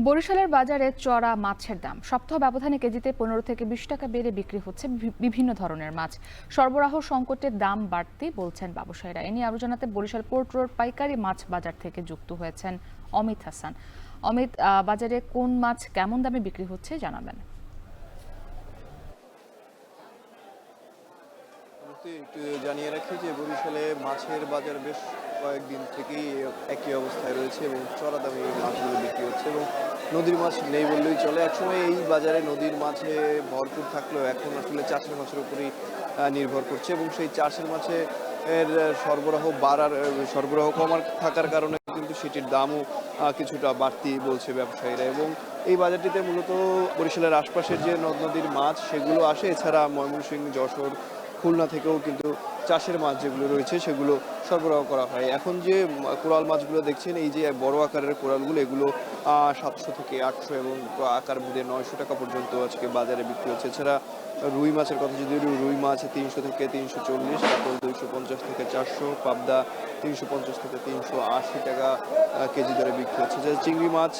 বরিশালের বাজারে চড়া মাছের দাম সপ্তাহ ব্যবধানে কেজিতে 15 থেকে 20 টাকা বেড়ে বিক্রি হচ্ছে বিভিন্ন ধরনের মাছ। সরবরাহ সংকটের দাম বাড়তি বলছেন ব্যবসায়ীরা। এ নিয়ে আরো জানাতে বরিশাল পোর্ট রোড পাইকারি মাছ বাজার থেকে যুক্ত হয়েছেন অমিত হাসান। অমিত, বাজারে কোন মাছ কেমন দামে বিক্রি হচ্ছে জানাবেন। একটু জানিয়ে রাখি যে বরিশালে মাছের বাজার বেশ কয়েকদিন থেকেই একই অবস্থায় রয়েছে এবং চড়া দামে এই মাছগুলো বিক্রি হচ্ছে এবং নদীর মাছ নেই বললেই চলে। একসময় এই বাজারে নদীর মাছে ভরপুর থাকলেও এখন আসলে চাষের মাছের উপরেই নির্ভর করছে এবং সেই চাষের মাছে এর সরবরাহ কমার থাকার কারণে কিন্তু সেটির দামও কিছুটা বাড়তি বলছে ব্যবসায়ীরা। এবং এই বাজারটিতে মূলত বরিশালের আশপাশের যে নদ নদীর মাছ সেগুলো আসে, এছাড়া ময়মনসিংহ, যশোর, খুলনা থেকেও কিন্তু চাষের মাছ যেগুলো রয়েছে সেগুলো সরবরাহ করা হয়। এখন যে কোরাল মাছগুলো দেখছেন, এই যে বড় আকারের কোরালগুলো, এগুলো 700 থেকে 800 এবং আকার ভেদে 900 টাকা পর্যন্ত আজকে বাজারে বিক্রি হচ্ছে। এছাড়া রুই মাছের কথা যদি বলি, রুই মাছ 300 থেকে 340, কাতল 250 থেকে 400, পাবদা 350 থেকে 380 টাকা কেজি দরে বিক্রি হচ্ছে। যে চিংড়ি মাছ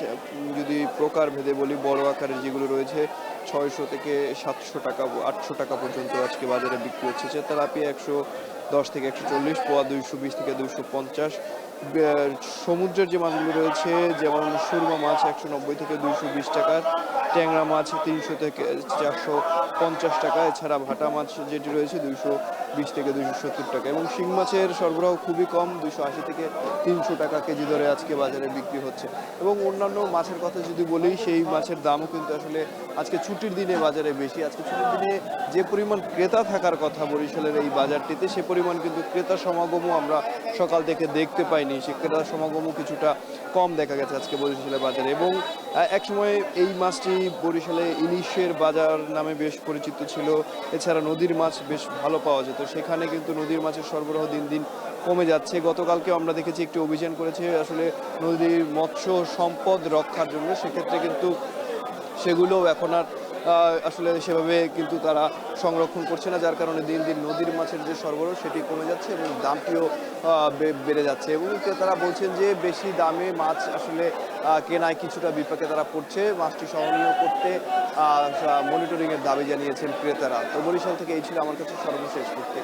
যদি প্রকার ভেদে বলি, বড় আকারের যেগুলো রয়েছে 600 থেকে 700 টাকা, 800 টাকা পর্যন্ত আজকে বাজারে বিক্রি হচ্ছে। যে তেলাপিয়া 110 থেকে 140, পোয়া 220 থেকে 250। সমুদ্রের যে মাছগুলো রয়েছে, যেমন সুরমা মাছ 190 থেকে 220 টাকার, ট্যাংরা মাছ 300 থেকে 450 টাকা, এছাড়া ভাটা মাছ যেটি রয়েছে 220 থেকে 270 টাকা। এবং শিং মাছের সরবরাহ খুবই কম, 280 থেকে 300 টাকা কেজি দরে আজকে বাজারে বিক্রি হচ্ছে। এবং অন্যান্য মাছের কথা যদি বলি, সেই মাছের দামও কিন্তু আসলে আজকে ছুটির দিনে বাজারে বেশি। আজকে ছুটির দিনে যে পরিমাণ ক্রেতা থাকার কথা বরিশালের এই বাজারটিতে, সে পরিমাণ কিন্তু ক্রেতা সমাগমও আমরা সকাল থেকে দেখতে পাইনি। সে ক্রেতা সমাগমও কিছুটা কম দেখা গেছে আজকে বরিশালের বাজারে। এবং একসময় এই মাছটি বরিশালে ইলিশের বাজার নামে বেশ পরিচিত ছিল। এছাড়া নদীর মাছ বেশ ভালো পাওয়া যেত, সেখানে কিন্তু নদীর মাছের সরবরাহ দিন দিন কমে যাচ্ছে। গতকালকে আমরা দেখেছি একটি অভিযান করেছে আসলে নদীর মৎস্য সম্পদ রক্ষার জন্য, সেক্ষেত্রে কিন্তু সেগুলো এখন আর আসলে সেভাবে কিন্তু তারা সংরক্ষণ করছে না, যার কারণে দিন দিন নদীর মাছের যে সরবরাহ সেটি কমে যাচ্ছে এবং দামটিও বেড়ে যাচ্ছে। এবং তারা বলছেন যে বেশি দামে মাছ আসলে কেনায় কিছুটা বিপাকে তারা পড়ছে। মাছটি সহনীয় করতে মনিটরিংয়ের দাবি জানিয়েছেন ক্রেতারা। তো বরিশাল থেকে এই ছিল আমার কাছে সর্বশেষ করতে।